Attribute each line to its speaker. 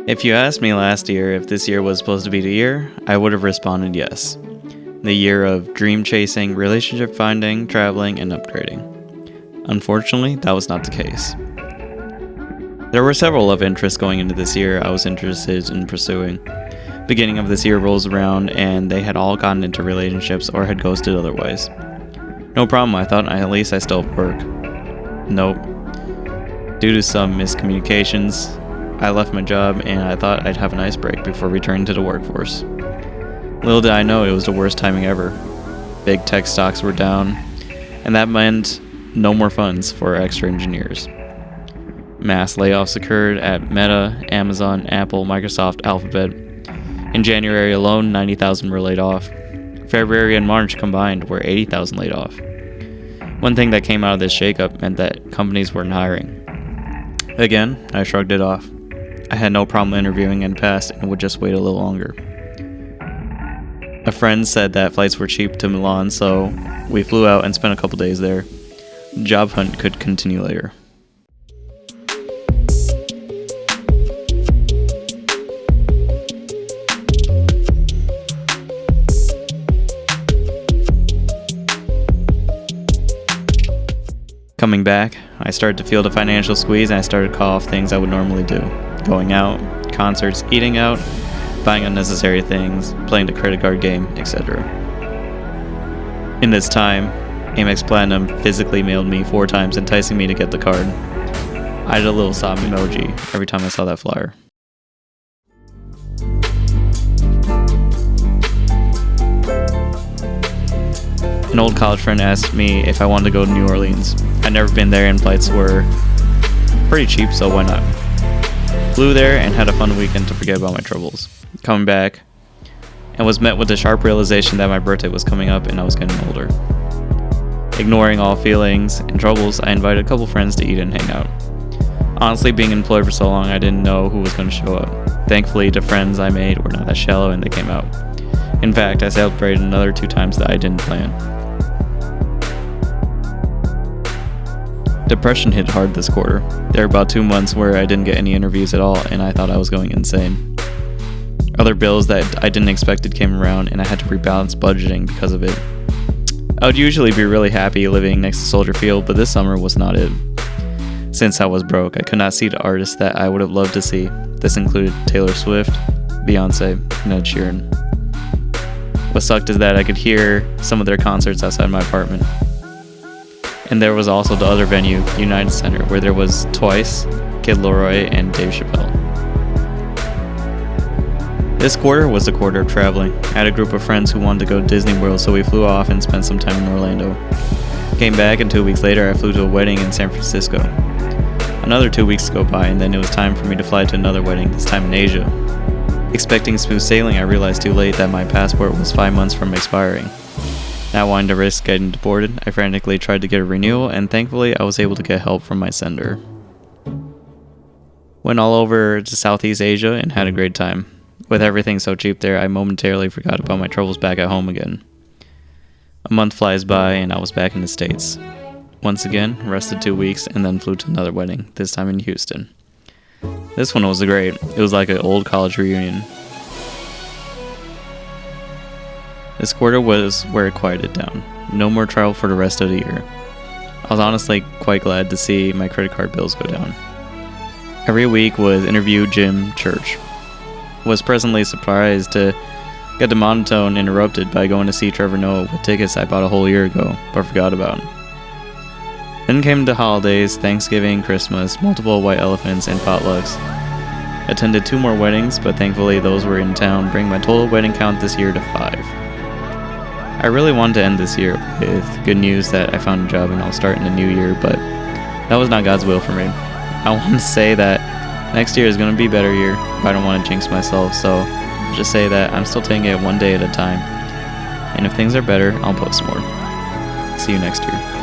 Speaker 1: If you asked me last year if this year was supposed to be the year, I would have responded yes. The year of dream chasing, relationship finding, traveling, and upgrading. Unfortunately, that was not the case. There were several love interests going into this year I was interested in pursuing. Beginning of this year rolls around and they had all gotten into relationships or had ghosted otherwise. No problem, I thought, at least I still have work. Nope. Due to some miscommunications, I left my job and I thought I'd have a nice break before returning to the workforce. Little did I know it was the worst timing ever. Big tech stocks were down, and that meant no more funds for extra engineers. Mass layoffs occurred at Meta, Amazon, Apple, Microsoft, Alphabet. In January alone, 90,000 were laid off. February and March combined were 80,000 laid off. One thing that came out of this shakeup meant that companies weren't hiring. Again, I shrugged it off. I had no problem interviewing in the past and would just wait a little longer. A friend said that flights were cheap to Milan, so we flew out and spent a couple days there. The job hunt could continue later. Coming back, I started to feel the financial squeeze and I started to call off things I would normally do. Going out, concerts, eating out, buying unnecessary things, playing the credit card game, etc. In this time, Amex Platinum physically mailed me 4 times enticing me to get the card. I did a little sob emoji every time I saw that flyer. An old college friend asked me if I wanted to go to New Orleans. I'd never been there and flights were pretty cheap, so why not? Flew there and had a fun weekend to forget about my troubles. Coming back, and was met with the sharp realization that my birthday was coming up and I was getting older. Ignoring all feelings and troubles, I invited a couple friends to eat and hang out. Honestly, being employed for so long, I didn't know who was going to show up. Thankfully, the friends I made were not that shallow and they came out. In fact, I celebrated another 2 times that I didn't plan. Depression hit hard this quarter. There were about 2 months where I didn't get any interviews at all and I thought I was going insane. Other bills that I didn't expect came around and I had to rebalance budgeting because of it. I would usually be really happy living next to Soldier Field, but this summer was not it. Since I was broke, I could not see the artists that I would have loved to see. This included Taylor Swift, Beyonce, and Ed Sheeran. What sucked is that I could hear some of their concerts outside my apartment. And there was also the other venue, United Center, where there was Twice, Kid Laroi, and Dave Chappelle. This quarter was the quarter of traveling. I had a group of friends who wanted to go to Disney World, so we flew off and spent some time in Orlando. Came back, and 2 weeks later I flew to a wedding in San Francisco. Another 2 weeks go by, and then it was time for me to fly to another wedding, this time in Asia. Expecting smooth sailing, I realized too late that my passport was 5 months from expiring. Not wanting to risk getting deported, I frantically tried to get a renewal, and thankfully I was able to get help from my sender. Went all over to Southeast Asia and had a great time. With everything so cheap there, I momentarily forgot about my troubles back at home again. A month flies by and I was back in the States. Once again, rested 2 weeks and then flew to another wedding, this time in Houston. This one was great. It was like an old college reunion. This quarter was where it quieted down. No more travel for the rest of the year. I was honestly quite glad to see my credit card bills go down. Every week was interview, gym, church. Was presently surprised to get the monotone interrupted by going to see Trevor Noah with tickets I bought a whole year ago, but forgot about. Then came the holidays, Thanksgiving, Christmas, multiple white elephants, and potlucks. Attended 2 more weddings, but thankfully those were in town, bringing my total wedding count this year to 5. I really wanted to end this year with good news that I found a job and I'll start in the new year, but that was not God's will for me. I want to say that next year is going to be a better year, but I don't want to jinx myself, so I'll just say that I'm still taking it one day at a time. And if things are better, I'll post more. See you next year.